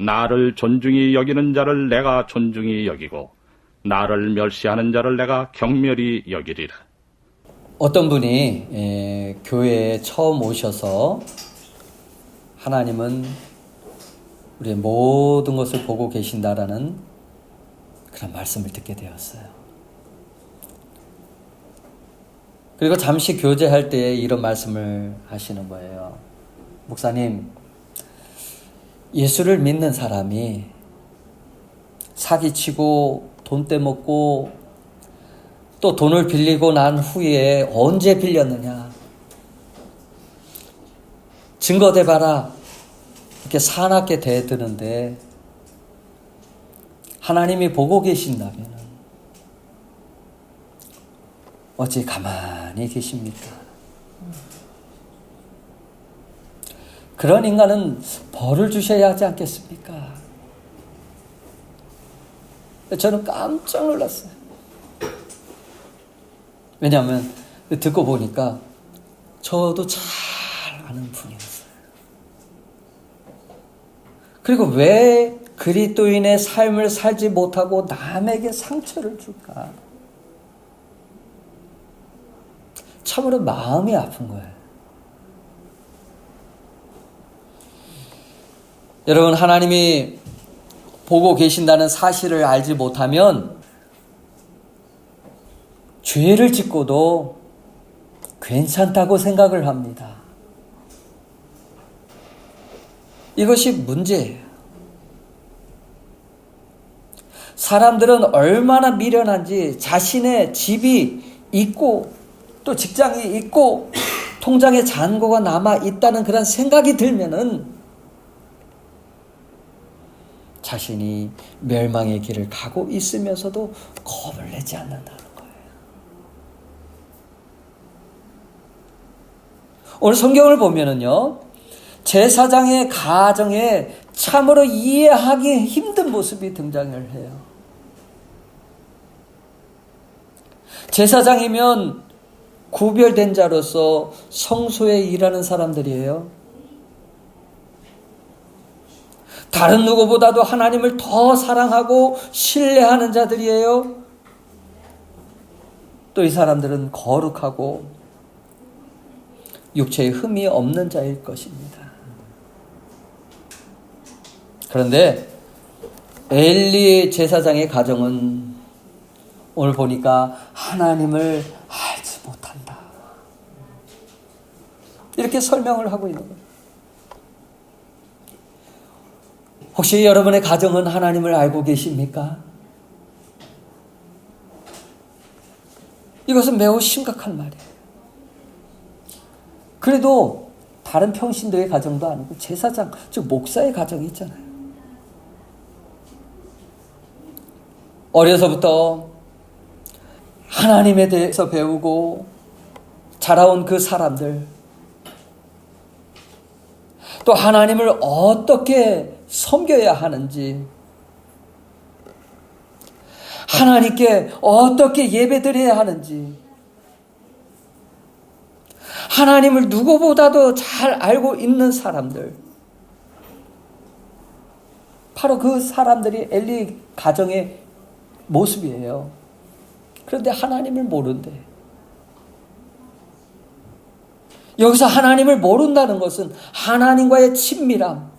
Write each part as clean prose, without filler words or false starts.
나를 존중히 여기는 자를 내가 존중히 여기고 나를 멸시하는 자를 내가 경멸히 여기리라. 어떤 분이 교회에 처음 오셔서 하나님은 우리의 모든 것을 보고 계신다라는 그런 말씀을 듣게 되었어요. 그리고 잠시 교제할 때에 이런 말씀을 하시는 거예요. 목사님, 예수를 믿는 사람이 사기치고 돈 떼먹고 또 돈을 빌리고 난 후에 언제 빌렸느냐, 증거 대봐라, 이렇게 사납게 대드는데 하나님이 보고 계신다면 어찌 가만히 계십니까? 그런 인간은 벌을 주셔야 하지 않겠습니까? 저는 깜짝 놀랐어요. 왜냐하면 듣고 보니까 저도 잘 아는 분이었어요. 그리고 왜 그리스도인의 삶을 살지 못하고 남에게 상처를 줄까? 참으로 마음이 아픈 거예요. 여러분, 하나님이 보고 계신다는 사실을 알지 못하면 죄를 짓고도 괜찮다고 생각을 합니다. 이것이 문제예요. 사람들은 얼마나 미련한지 자신의 집이 있고 또 직장이 있고 통장에 잔고가 남아 있다는 그런 생각이 들면은 자신이 멸망의 길을 가고 있으면서도 겁을 내지 않는다는 거예요. 오늘 성경을 보면은요, 제사장의 가정에 참으로 이해하기 힘든 모습이 등장을 해요. 제사장이면 구별된 자로서 성소에 일하는 사람들이에요. 다른 누구보다도 하나님을 더 사랑하고 신뢰하는 자들이에요. 또 이 사람들은 거룩하고 육체에 흠이 없는 자일 것입니다. 그런데 엘리 제사장의 가정은 오늘 보니까 하나님을 알지 못한다, 이렇게 설명을 하고 있는 거예요. 혹시 여러분의 가정은 하나님을 알고 계십니까? 이것은 매우 심각한 말이에요. 그래도 다른 평신도의 가정도 아니고 제사장, 즉 목사의 가정이 있잖아요. 어려서부터 하나님에 대해서 배우고 자라온 그 사람들, 또 하나님을 어떻게 섬겨야 하는지, 하나님께 어떻게 예배드려야 하는지, 하나님을 누구보다도 잘 알고 있는 사람들, 바로 그 사람들이 엘리 가정의 모습이에요. 그런데 하나님을 모른대. 여기서 하나님을 모른다는 것은 하나님과의 친밀함,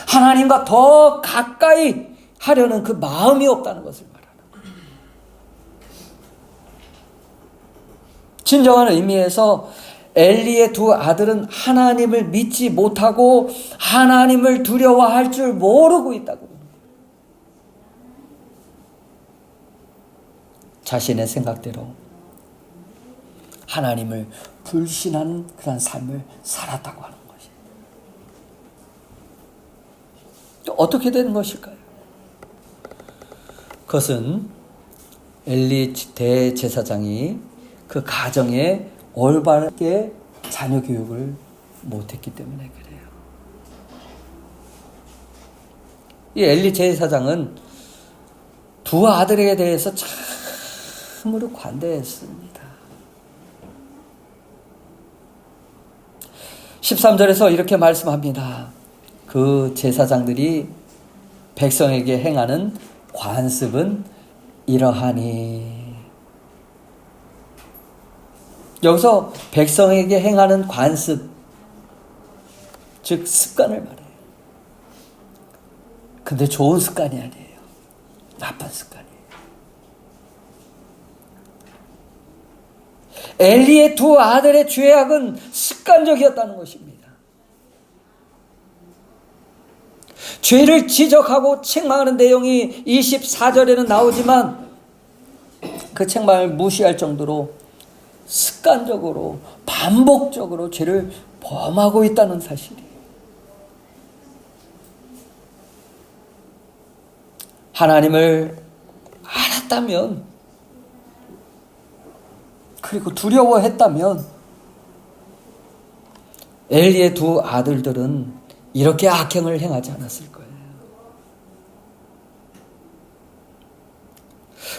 하나님과 더 가까이 하려는 그 마음이 없다는 것을 말하는 거예요. 진정한 의미에서 엘리의 두 아들은 하나님을 믿지 못하고 하나님을 두려워할 줄 모르고 있다고. 자신의 생각대로 하나님을 불신하는 그런 삶을 살았다고 하는 것이. 어떻게 되는 것일까요? 그것은 엘리 대제사장이 그 가정에 올바르게 자녀 교육을 못했기 때문에 그래요. 이 엘리 제사장은 두 아들에 대해서 참으로 관대했습니다. 13절에서 이렇게 말씀합니다. 그 제사장들이 백성에게 행하는 관습은 이러하니. 여기서 백성에게 행하는 관습, 즉 습관을 말해요. 근데 좋은 습관이 아니에요. 나쁜 습관이에요. 엘리의 두 아들의 죄악은 습관적이었다는 것입니다. 죄를 지적하고 책망하는 내용이 24절에는 나오지만 그 책망을 무시할 정도로 습관적으로 반복적으로 죄를 범하고 있다는 사실이에요. 하나님을 알았다면, 그리고 두려워했다면 엘리의 두 아들들은 이렇게 악행을 행하지 않았을 거예요.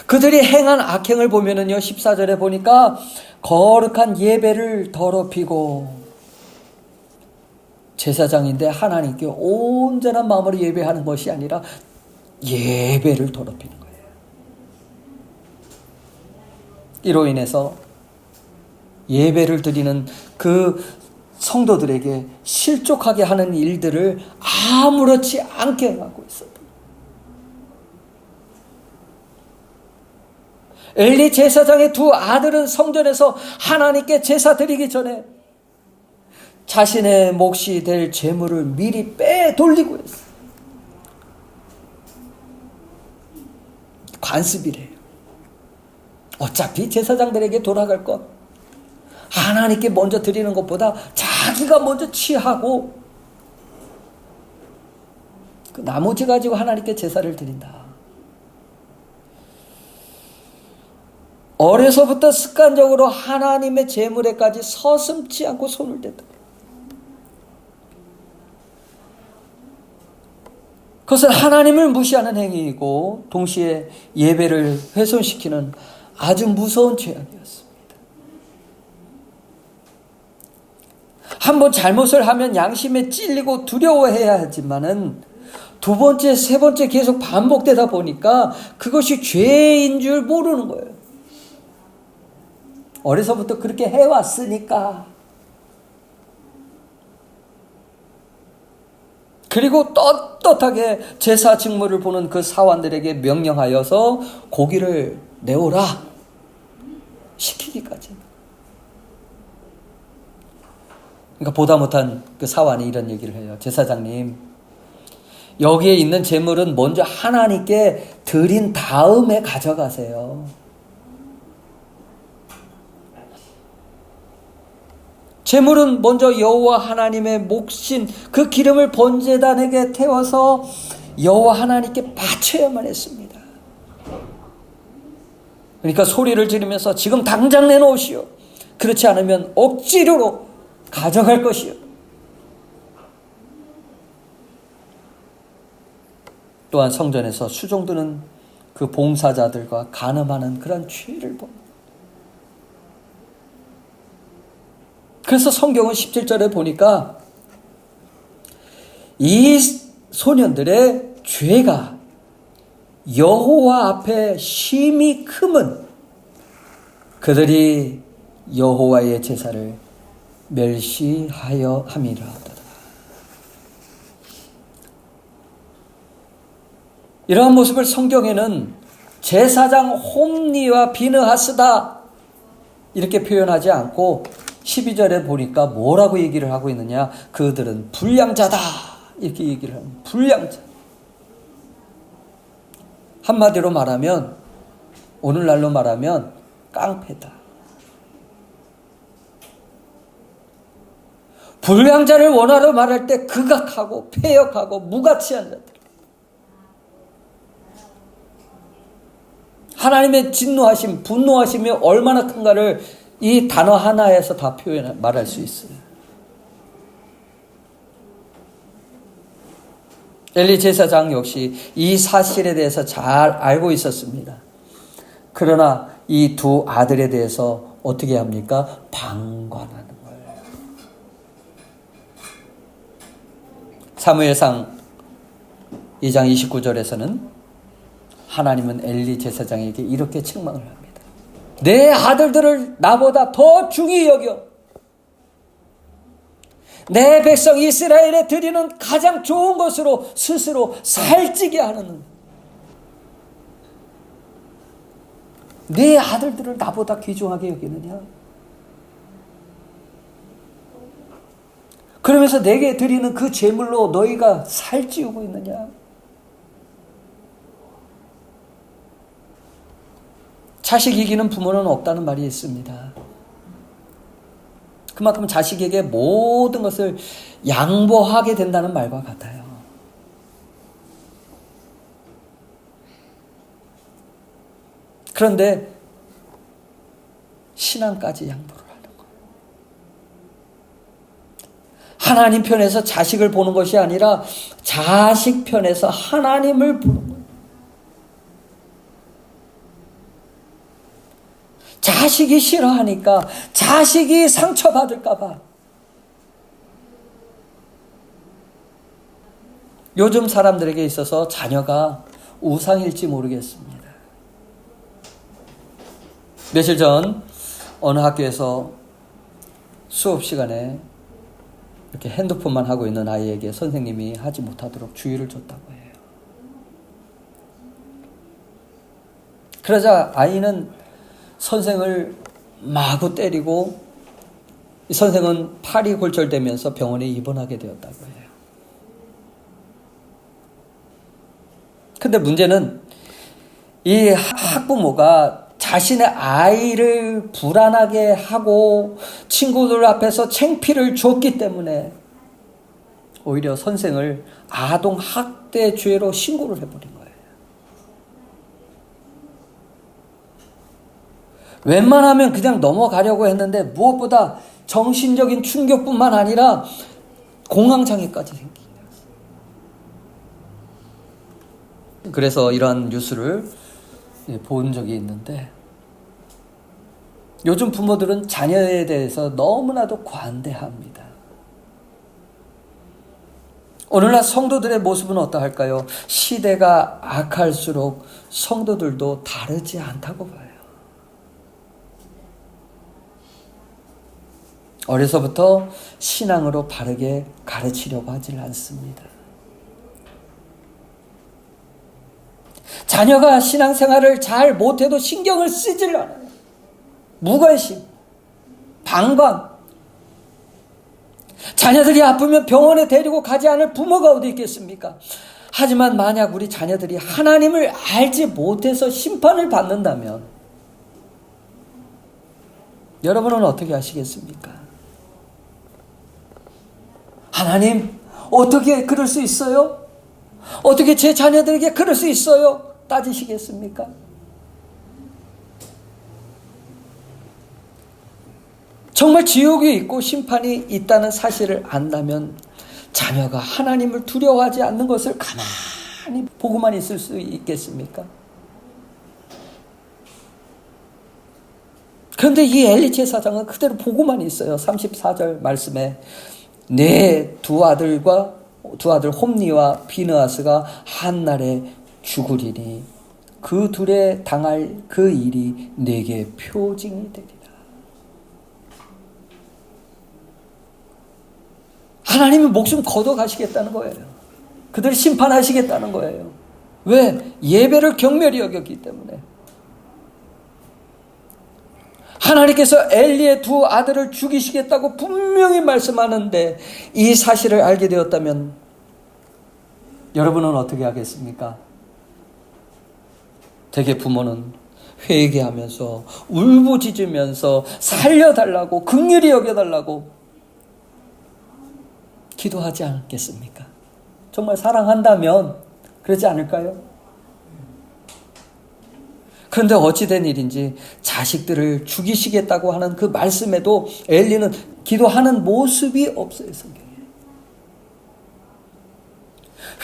그들이 행한 악행을 보면은요, 14절에 보니까 거룩한 예배를 더럽히고, 제사장인데 하나님께 온전한 마음으로 예배하는 것이 아니라 예배를 더럽히는 거예요. 이로 인해서 예배를 드리는 그 성도들에게 실족하게 하는 일들을 아무렇지 않게 하고 있었다. 엘리 제사장의 두 아들은 성전에서 하나님께 제사 드리기 전에 자신의 몫이 될 재물을 미리 빼돌리고 했어요. 관습이래요. 어차피 제사장들에게 돌아갈 것, 하나님께 먼저 드리는 것보다 자기가 먼저 취하고 그 나머지 가지고 하나님께 제사를 드린다. 어려서부터 습관적으로 하나님의 제물에까지 서슴지 않고 손을 댔다. 그것은 하나님을 무시하는 행위이고 동시에 예배를 훼손시키는 아주 무서운 죄악이었습니다. 한번 잘못을 하면 양심에 찔리고 두려워해야 하지만은 두 번째, 세 번째 계속 반복되다 보니까 그것이 죄인 줄 모르는 거예요. 어려서부터 그렇게 해왔으니까. 그리고 떳떳하게 제사 직무를 보는 그 사원들에게 명령하여서 고기를 내오라 시키기까지. 그러니까 보다 못한 그 사원이 이런 얘기를 해요. 제사장님, 여기에 있는 재물은 먼저 하나님께 드린 다음에 가져가세요. 제물은 먼저 여호와 하나님의 몫인 그 기름을 번제단에게 태워서 여호와 하나님께 바쳐야만 했습니다. 그러니까 소리를 지르면서 지금 당장 내놓으시오. 그렇지 않으면 억지로 가져갈 것이요. 또한 성전에서 수종드는 그 봉사자들과 간음하는 그런 죄를 봅니다. 그래서 성경은 17절에 보니까 이 소년들의 죄가 여호와 앞에 심히 크면 그들이 여호와의 제사를 멸시하여 함이라 하더라. 이러한 모습을 성경에는 제사장 홈니와 비느하스다 이렇게 표현하지 않고 12절에 보니까 뭐라고 얘기를 하고 있느냐, 그들은 불량자다 이렇게 얘기를 합니다. 불량자. 한마디로 말하면, 오늘날로 말하면 깡패다. 불량자를 원어로 말할 때 극악하고 폐역하고 무가치한 자들. 하나님의 진노하심, 분노하심이 얼마나 큰가를 이 단어 하나에서 다 말할 수 있어요. 엘리 제사장 역시 이 사실에 대해서 잘 알고 있었습니다. 그러나 이 두 아들에 대해서 어떻게 합니까? 방관하는 거예요. 사무엘상 2장 29절에서는 하나님은 엘리 제사장에게 이렇게 책망을 합니다. 내 아들들을 나보다 더 중히 여겨 내 백성 이스라엘에 드리는 가장 좋은 것으로 스스로 살찌게 하는, 내 아들들을 나보다 귀중하게 여기느냐? 그러면서 내게 드리는 그 제물로 너희가 살찌우고 있느냐? 자식 이기는 부모는 없다는 말이 있습니다. 그만큼 자식에게 모든 것을 양보하게 된다는 말과 같아요. 그런데 신앙까지 양보를 하는 거예요. 하나님 편에서 자식을 보는 것이 아니라 자식 편에서 하나님을 보는 거예요. 자식이 싫어하니까, 자식이 상처받을까 봐. 요즘 사람들에게 있어서 자녀가 우상일지 모르겠습니다. 며칠 전 어느 학교에서 수업 시간에 이렇게 핸드폰만 하고 있는 아이에게 선생님이 하지 못하도록 주의를 줬다고 해요. 그러자 아이는 선생을 마구 때리고, 이 선생은 팔이 골절되면서 병원에 입원하게 되었다고 해요. 근데 문제는 이 학부모가 자신의 아이를 불안하게 하고 친구들 앞에서 창피를 줬기 때문에 오히려 선생을 아동학대죄로 신고를 해버린 거예요. 웬만하면 그냥 넘어가려고 했는데 무엇보다 정신적인 충격뿐만 아니라 공황장애까지 생긴 거였어요. 그래서 이러한 뉴스를 본 적이 있는데, 요즘 부모들은 자녀에 대해서 너무나도 관대합니다. 오늘날 성도들의 모습은 어떠할까요? 시대가 악할수록 성도들도 다르지 않다고 봐요. 어려서부터 신앙으로 바르게 가르치려고 하질 않습니다. 자녀가 신앙생활을 잘 못해도 신경을 쓰질 않아요. 무관심, 방관. 자녀들이 아프면 병원에 데리고 가지 않을 부모가 어디 있겠습니까? 하지만 만약 우리 자녀들이 하나님을 알지 못해서 심판을 받는다면 여러분은 어떻게 하시겠습니까? 하나님, 어떻게 그럴 수 있어요? 어떻게 제 자녀들에게 그럴 수 있어요? 따지시겠습니까? 정말 지옥이 있고 심판이 있다는 사실을 안다면 자녀가 하나님을 두려워하지 않는 것을 가만히 보고만 있을 수 있겠습니까? 그런데 이 엘리 제사장은 그대로 보고만 있어요. 34절 말씀에 내 두 아들 홈니와 비느하스가 한날에 죽으리니 그 둘에 당할 그 일이 내게 표징이 되리라. 하나님이 목숨 걷어가시겠다는 거예요. 그들을 심판하시겠다는 거예요. 왜? 예배를 경멸히 여겼기 때문에. 하나님께서 엘리의 두 아들을 죽이시겠다고 분명히 말씀하는데 이 사실을 알게 되었다면 여러분은 어떻게 하겠습니까? 대개 부모는 회개하면서 울부짖으면서 살려달라고, 긍휼히 여겨달라고 기도하지 않겠습니까? 정말 사랑한다면 그러지 않을까요? 그런데 어찌된 일인지 자식들을 죽이시겠다고 하는 그 말씀에도 엘리는 기도하는 모습이 없어요. 성경에.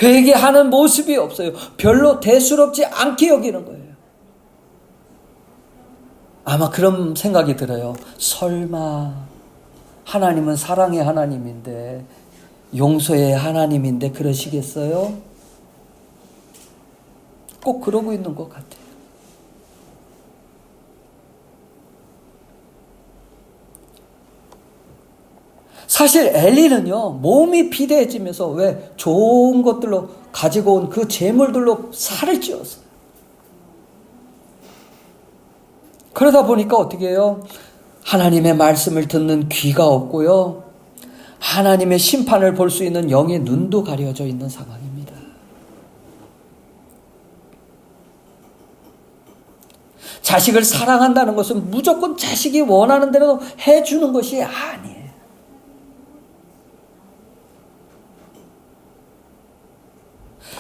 회개하는 모습이 없어요. 별로 대수롭지 않게 여기는 거예요. 아마 그런 생각이 들어요. 설마 하나님은 사랑의 하나님인데 용서의 하나님인데 그러시겠어요? 꼭 그러고 있는 것 같아요. 사실 엘리는요, 몸이 비대해지면서 왜 좋은 것들로 가지고 온 그 재물들로 살을 찌웠어요. 그러다 보니까 어떻게 해요? 하나님의 말씀을 듣는 귀가 없고요, 하나님의 심판을 볼 수 있는 영의 눈도 가려져 있는 상황입니다. 자식을 사랑한다는 것은 무조건 자식이 원하는 대로 해주는 것이 아니에요.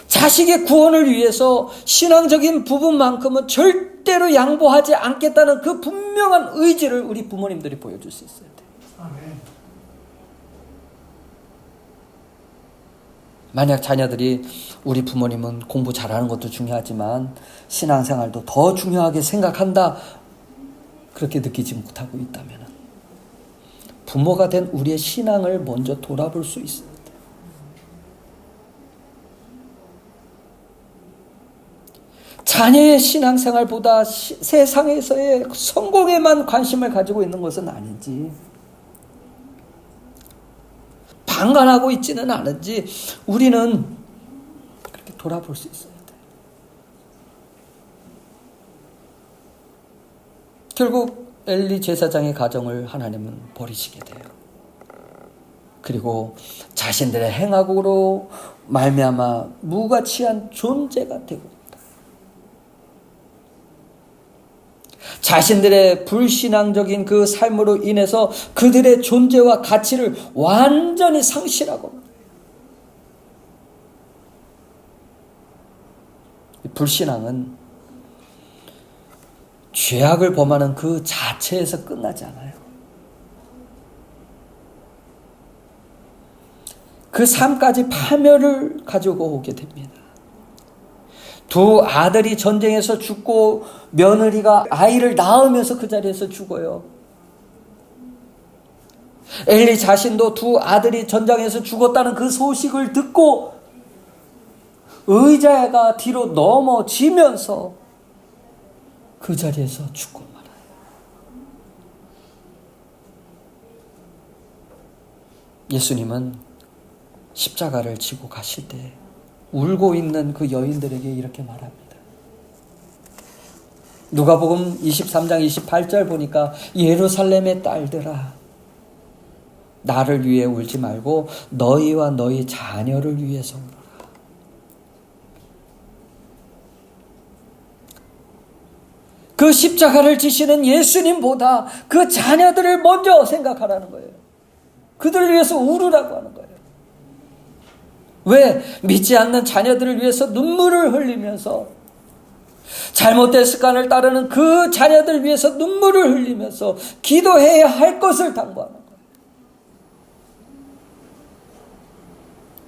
자식의 구원을 위해서 신앙적인 부분만큼은 절대로 양보하지 않겠다는 그 분명한 의지를 우리 부모님들이 보여줄 수 있어야 돼요. 아멘. 만약 자녀들이 우리 부모님은 공부 잘하는 것도 중요하지만 신앙생활도 더 중요하게 생각한다, 그렇게 느끼지 못하고 있다면 부모가 된 우리의 신앙을 먼저 돌아볼 수 있어요. 자녀의 신앙생활보다 세상에서의 성공에만 관심을 가지고 있는 것은 아닌지, 방관하고 있지는 않은지 우리는 그렇게 돌아볼 수 있어야 돼요. 결국 엘리 제사장의 가정을 하나님은 버리시게 돼요. 그리고 자신들의 행악으로 말미암아 무가치한 존재가 되고, 자신들의 불신앙적인 그 삶으로 인해서 그들의 존재와 가치를 완전히 상실하고, 불신앙은 죄악을 범하는 그 자체에서 끝나지 않아요. 그 삶까지 파멸을 가지고 오게 됩니다. 두 아들이 전쟁에서 죽고 며느리가 아이를 낳으면서 그 자리에서 죽어요. 엘리 자신도 두 아들이 전장에서 죽었다는 그 소식을 듣고 의자가 뒤로 넘어지면서 그 자리에서 죽고 말아요. 예수님은 십자가를 지고 가실 때 울고 있는 그 여인들에게 이렇게 말합니다. 누가복음 23장 28절 보니까 예루살렘의 딸들아, 나를 위해 울지 말고 너희와 너희 자녀를 위해서 울어라. 그 십자가를 지시는 예수님보다 그 자녀들을 먼저 생각하라는 거예요. 그들을 위해서 울으라고 하는 거예요. 왜? 믿지 않는 자녀들을 위해서 눈물을 흘리면서, 잘못된 습관을 따르는 그 자녀들 위해서 눈물을 흘리면서 기도해야 할 것을 당부하는 거예요.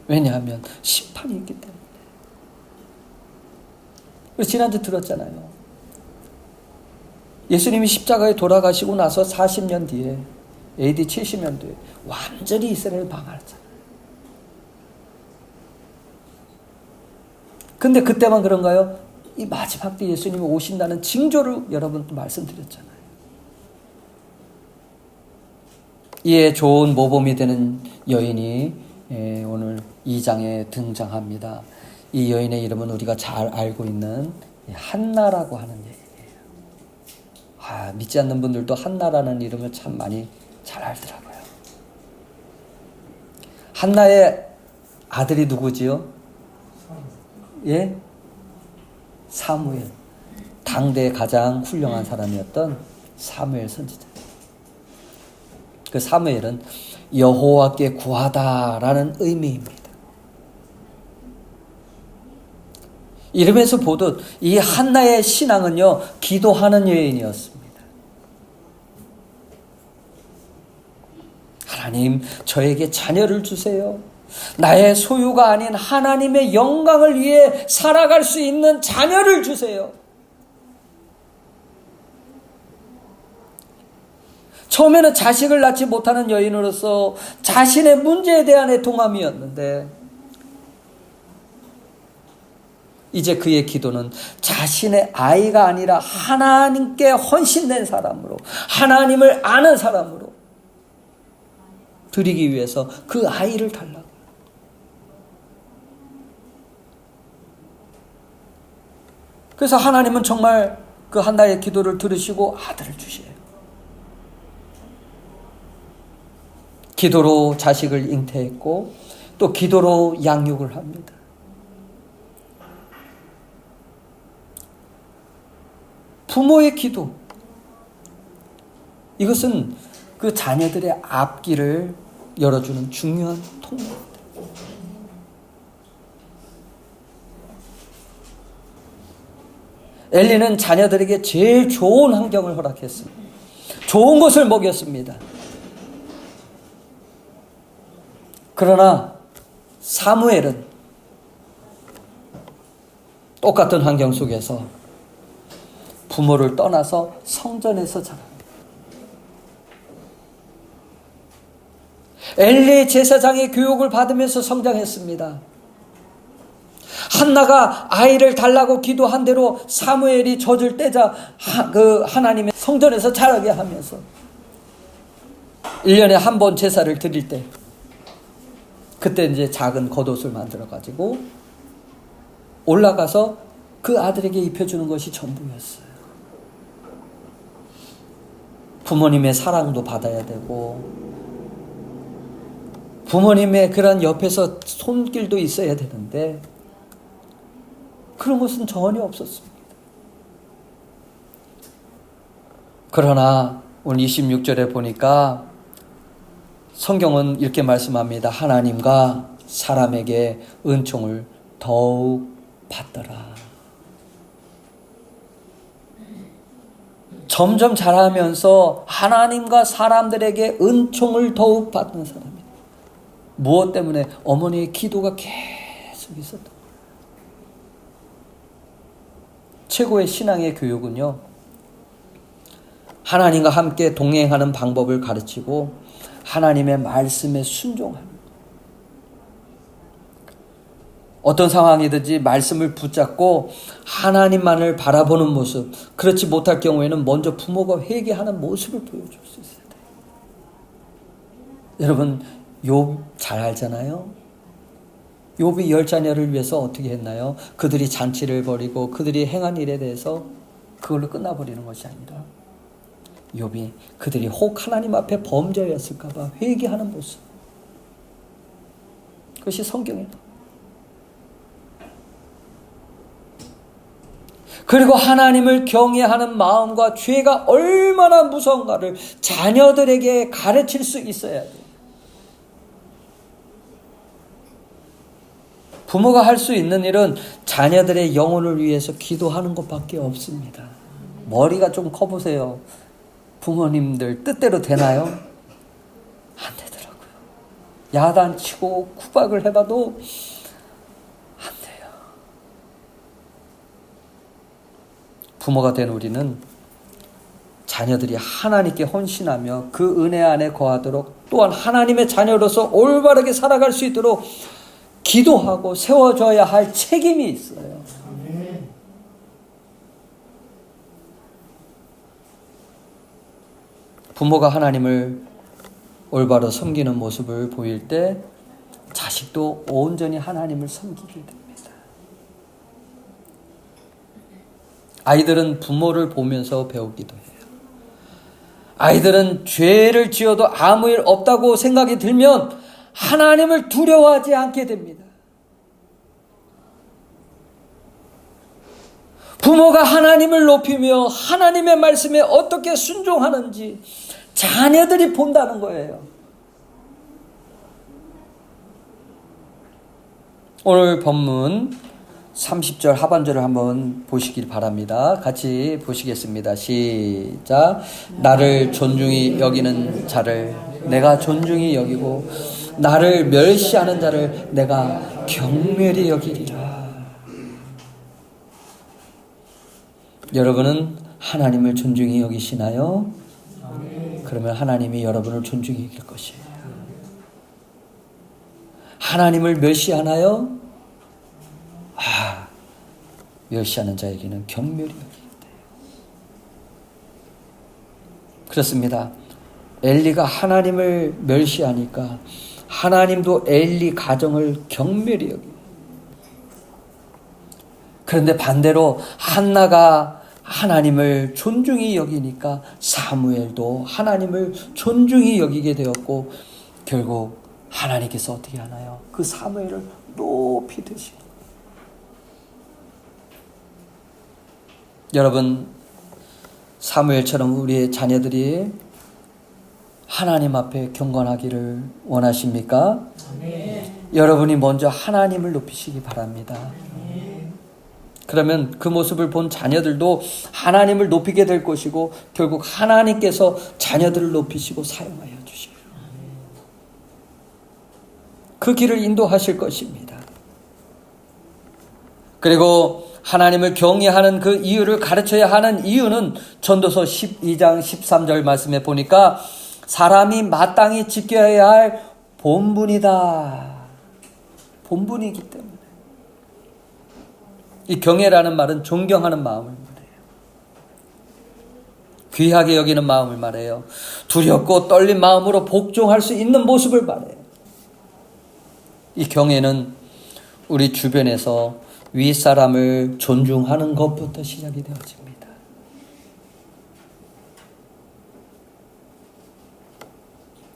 왜냐하면 심판이 있기 때문에. 지난주 들었잖아요. 예수님이 십자가에 돌아가시고 나서 40년 뒤에, AD 70년도에 완전히 이스라엘을 방하했잖아요. 근데 그때만 그런가요? 이 마지막 때 예수님이 오신다는 징조를 여러분도 말씀드렸잖아요. 이에 좋은 모범이 되는 여인이 오늘 2장에 등장합니다. 이 여인의 이름은 우리가 잘 알고 있는 한나라고 하는 여인이에요. 믿지 않는 분들도 한나라는 이름을 참 많이 잘 알더라고요. 한나의 아들이 누구지요? 예? 사무엘. 당대에 가장 훌륭한 사람이었던 사무엘 선지자. 그 사무엘은 여호와께 구하다라는 의미입니다. 이름에서 보듯 이 한나의 신앙은요, 기도하는 여인이었습니다. 하나님, 저에게 자녀를 주세요. 나의 소유가 아닌 하나님의 영광을 위해 살아갈 수 있는 자녀를 주세요. 처음에는 자식을 낳지 못하는 여인으로서 자신의 문제에 대한 애통함이었는데 이제 그의 기도는 자신의 아이가 아니라 하나님께 헌신된 사람으로, 하나님을 아는 사람으로 드리기 위해서 그 아이를 달라고. 그래서 하나님은 정말 그 한나의 기도를 들으시고 아들을 주셔요. 기도로 자식을 잉태했고 또 기도로 양육을 합니다. 부모의 기도, 이것은 그 자녀들의 앞길을 열어주는 중요한 통로입니다. 엘리는 자녀들에게 제일 좋은 환경을 허락했습니다. 좋은 것을 먹였습니다. 그러나 사무엘은 똑같은 환경 속에서 부모를 떠나서 성전에서 자랍니다. 엘리 제사장의 교육을 받으면서 성장했습니다. 한나가 아이를 달라고 기도한 대로 사무엘이 젖을 떼자 그 하나님의 성전에서 자라게 하면서 1년에 한 번 제사를 드릴 때 그때 이제 작은 겉옷을 만들어 가지고 올라가서 그 아들에게 입혀주는 것이 전부였어요. 부모님의 사랑도 받아야 되고 부모님의 그런 옆에서 손길도 있어야 되는데 그런 것은 전혀 없었습니다. 그러나 오늘 26절에 보니까 성경은 이렇게 말씀합니다. 하나님과 사람에게 은총을 더욱 받더라. 점점 자라면서 하나님과 사람들에게 은총을 더욱 받는 사람이에요. 무엇 때문에? 어머니의 기도가 계속 있었던 거예요. 최고의 신앙의 교육은요, 하나님과 함께 동행하는 방법을 가르치고 하나님의 말씀에 순종하는 거예요. 어떤 상황이든지 말씀을 붙잡고 하나님만을 바라보는 모습, 그렇지 못할 경우에는 먼저 부모가 회개하는 모습을 보여줄 수 있어야 돼요. 여러분 욥 잘 알잖아요. 욥이 10자녀를 위해서 어떻게 했나요? 그들이 잔치를 벌이고 그들이 행한 일에 대해서 그걸로 끝나버리는 것이 아니라 욥이 그들이 혹 하나님 앞에 범죄였을까 봐 회개하는 모습, 그것이 성경에 나와요. 그리고 하나님을 경외하는 마음과 죄가 얼마나 무서운가를 자녀들에게 가르칠 수 있어야 돼요. 부모가 할 수 있는 일은 자녀들의 영혼을 위해서 기도하는 것밖에 없습니다. 머리가 좀 커보세요. 부모님들 뜻대로 되나요? 안 되더라고요. 야단치고 구박을 해봐도 안 돼요. 부모가 된 우리는 자녀들이 하나님께 헌신하며 그 은혜 안에 거하도록, 또한 하나님의 자녀로서 올바르게 살아갈 수 있도록 기도하고 세워줘야 할 책임이 있어요. 부모가 하나님을 올바로 섬기는 모습을 보일 때 자식도 온전히 하나님을 섬기게 됩니다. 아이들은 부모를 보면서 배우기도 해요. 아이들은 죄를 지어도 아무 일 없다고 생각이 들면 하나님을 두려워하지 않게 됩니다. 부모가 하나님을 높이며 하나님의 말씀에 어떻게 순종하는지 자녀들이 본다는 거예요. 오늘 본문 30절 하반절을 한번 보시길 바랍니다. 같이 보시겠습니다. 시작. 나를 존중히 여기는 자를 내가 존중히 여기고 나를 멸시하는 자를 내가 경멸히 여기리라. 여러분은 하나님을 존중히 여기시나요? 그러면 하나님이 여러분을 존중히 여길 것이에요. 하나님을 멸시하나요? 멸시하는 자에게는 경멸이 여기게 돼요. 그렇습니다. 엘리가 하나님을 멸시하니까 하나님도 엘리 가정을 경멸히 여기고, 그런데 반대로 한나가 하나님을 존중히 여기니까 사무엘도 하나님을 존중히 여기게 되었고, 결국 하나님께서 어떻게 하나요? 그 사무엘을 높이 드시고. 여러분, 사무엘처럼 우리의 자녀들이 하나님 앞에 경건하기를 원하십니까? 여러분이 먼저 하나님을 높이시기 바랍니다. 그러면 그 모습을 본 자녀들도 하나님을 높이게 될 것이고, 결국 하나님께서 자녀들을 높이시고 사용하여 주시고 그 길을 인도하실 것입니다. 그리고 하나님을 경외하는 그 이유를 가르쳐야 하는 이유는 전도서 12장 13절 말씀에 보니까 사람이 마땅히 지켜야 할 본분이다. 본분이기 때문에. 이 경외라는 말은 존경하는 마음을 말해요. 귀하게 여기는 마음을 말해요. 두렵고 떨린 마음으로 복종할 수 있는 모습을 말해요. 이 경외는 우리 주변에서 윗사람을 존중하는 것부터 시작이 되어집니다.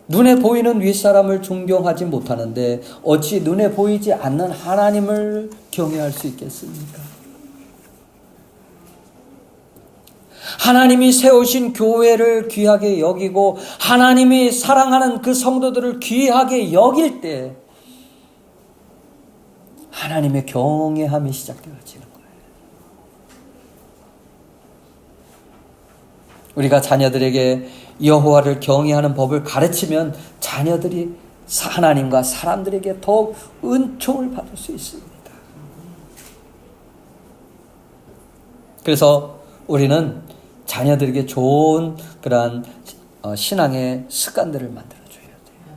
눈에 보이는 윗사람을 존경하지 못하는데 어찌 눈에 보이지 않는 하나님을 경외할 수 있겠습니까? 하나님이 세우신 교회를 귀하게 여기고 하나님이 사랑하는 그 성도들을 귀하게 여길 때 하나님의 경외함이 시작되어지는 거예요. 우리가 자녀들에게 여호와를 경외하는 법을 가르치면 자녀들이 하나님과 사람들에게 더욱 은총을 받을 수 있습니다. 그래서 우리는 자녀들에게 좋은 그러한 신앙의 습관들을 만들어줘야 돼요.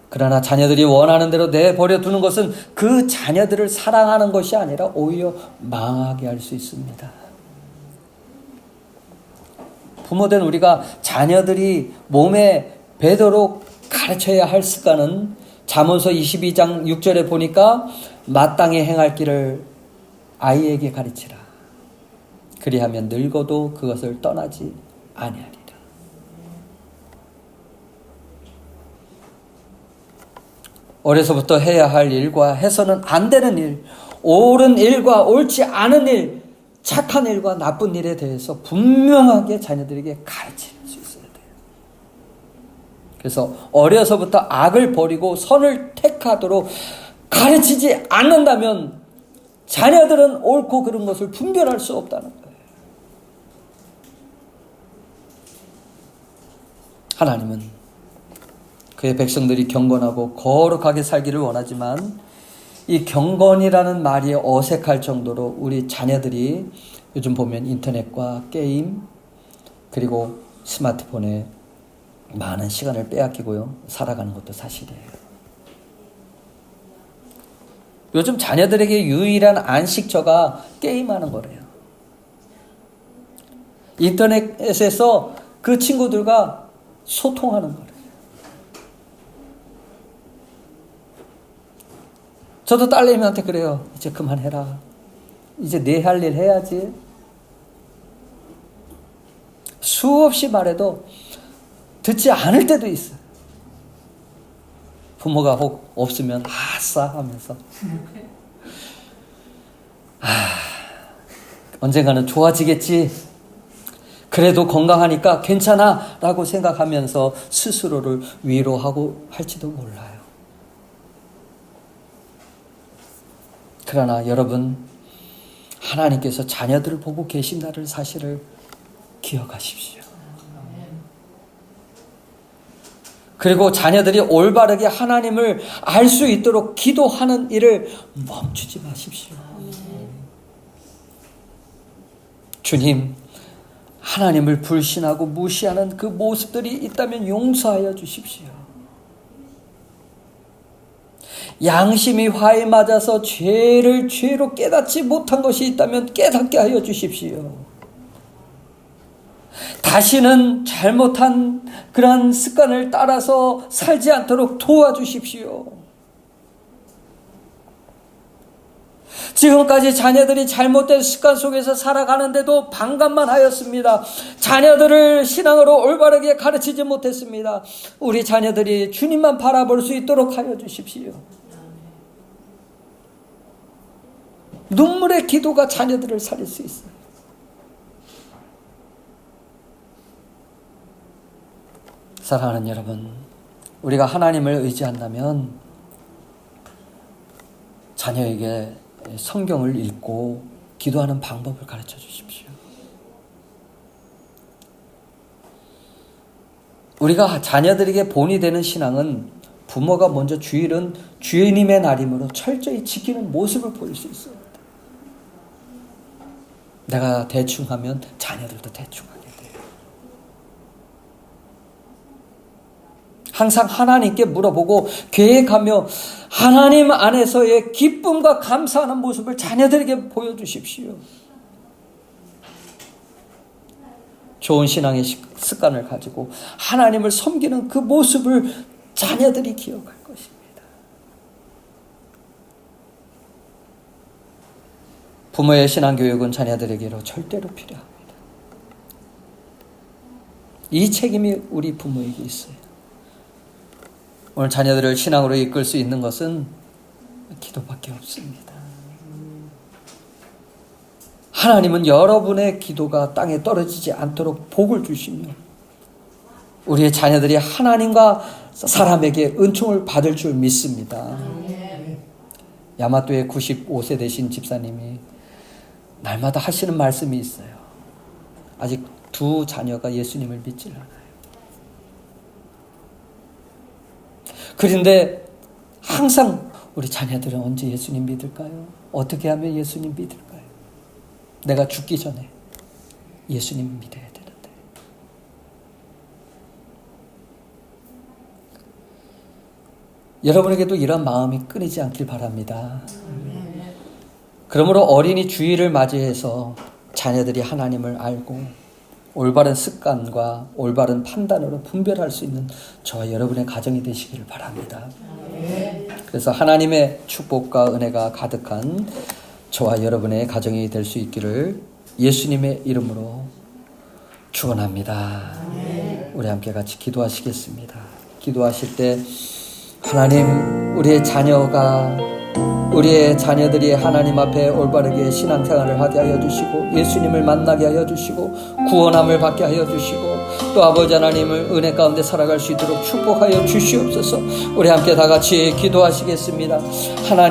그러나 자녀들이 원하는 대로 내버려 두는 것은 그 자녀들을 사랑하는 것이 아니라 오히려 망하게 할 수 있습니다. 부모된 우리가 자녀들이 몸에 배도록 가르쳐야 할 습관은 잠언서 22장 6절에 보니까 마땅히 행할 길을 아이에게 가르치라. 그리하면 늙어도 그것을 떠나지 아니하리라. 어려서부터 해야 할 일과 해서는 안 되는 일, 옳은 일과 옳지 않은 일, 착한 일과 나쁜 일에 대해서 분명하게 자녀들에게 가르칠 수 있어야 돼요. 그래서 어려서부터 악을 버리고 선을 택하도록 가르치지 않는다면 자녀들은 옳고 그른 것을 분별할 수 없다는 거예요. 하나님은 그의 백성들이 경건하고 거룩하게 살기를 원하지만 이 경건이라는 말이 어색할 정도로 우리 자녀들이 요즘 보면 인터넷과 게임 그리고 스마트폰에 많은 시간을 빼앗기고요 살아가는 것도 사실이에요. 요즘 자녀들에게 유일한 안식처가 게임하는 거래요. 인터넷에서 그 친구들과 소통하는 거래요. 저도 딸내미한테 그래요. 이제 그만해라. 이제 내 할 일 해야지. 수없이 말해도 듣지 않을 때도 있어요. 부모가 혹 없으면 아싸 하면서 언젠가는 좋아지겠지. 그래도 건강하니까 괜찮아 라고 생각하면서 스스로를 위로하고 할지도 몰라요. 그러나 여러분, 하나님께서 자녀들을 보고 계신다는 사실을 기억하십시오. 그리고 자녀들이 올바르게 하나님을 알 수 있도록 기도하는 일을 멈추지 마십시오. 주님, 하나님을 불신하고 무시하는 그 모습들이 있다면 용서하여 주십시오. 양심이 화에 맞아서 죄를 죄로 깨닫지 못한 것이 있다면 깨닫게 하여 주십시오. 다시는 잘못한 그러한 습관을 따라서 살지 않도록 도와주십시오. 지금까지 자녀들이 잘못된 습관 속에서 살아가는데도 방관만 하였습니다. 자녀들을 신앙으로 올바르게 가르치지 못했습니다. 우리 자녀들이 주님만 바라볼 수 있도록 하여 주십시오. 눈물의 기도가 자녀들을 살릴 수 있어요. 사랑하는 여러분, 우리가 하나님을 의지한다면 자녀에게 성경을 읽고 기도하는 방법을 가르쳐 주십시오. 우리가 자녀들에게 본이 되는 신앙은 부모가 먼저 주일은 주님의 날이므로 철저히 지키는 모습을 보일 수 있어요. 내가 대충 하면 자녀들도 대충 하게 돼요. 항상 하나님께 물어보고 계획하며 하나님 안에서의 기쁨과 감사하는 모습을 자녀들에게 보여주십시오. 좋은 신앙의 습관을 가지고 하나님을 섬기는 그 모습을 자녀들이 기억할 것입니다. 부모의 신앙교육은 자녀들에게로 절대로 필요합니다. 이 책임이 우리 부모에게 있어요. 오늘 자녀들을 신앙으로 이끌 수 있는 것은 기도밖에 없습니다. 하나님은 여러분의 기도가 땅에 떨어지지 않도록 복을 주시며 우리의 자녀들이 하나님과 사람에게 은총을 받을 줄 믿습니다. 야마토의 95세 되신 집사님이 날마다 하시는 말씀이 있어요. 아직 2 자녀가 예수님을 믿질 않아요. 그런데 항상 우리 자녀들은 언제 예수님 믿을까요? 어떻게 하면 예수님 믿을까요? 내가 죽기 전에 예수님 믿어야 되는데. 여러분에게도 이런 마음이 끊이지 않길 바랍니다. 그러므로 어린이 주일을 맞이해서 자녀들이 하나님을 알고 올바른 습관과 올바른 판단으로 분별할 수 있는 저와 여러분의 가정이 되시기를 바랍니다. 그래서 하나님의 축복과 은혜가 가득한 저와 여러분의 가정이 될 수 있기를 예수님의 이름으로 축원합니다. 우리 함께 같이 기도하시겠습니다. 기도하실 때 하나님, 우리의 자녀들이 하나님 앞에 올바르게 신앙생활을 하게 하여 주시고 예수님을 만나게 하여 주시고 구원함을 받게 하여 주시고 또 아버지 하나님을 은혜 가운데 살아갈 수 있도록 축복하여 주시옵소서. 우리 함께 다 같이 기도하시겠습니다. 하나님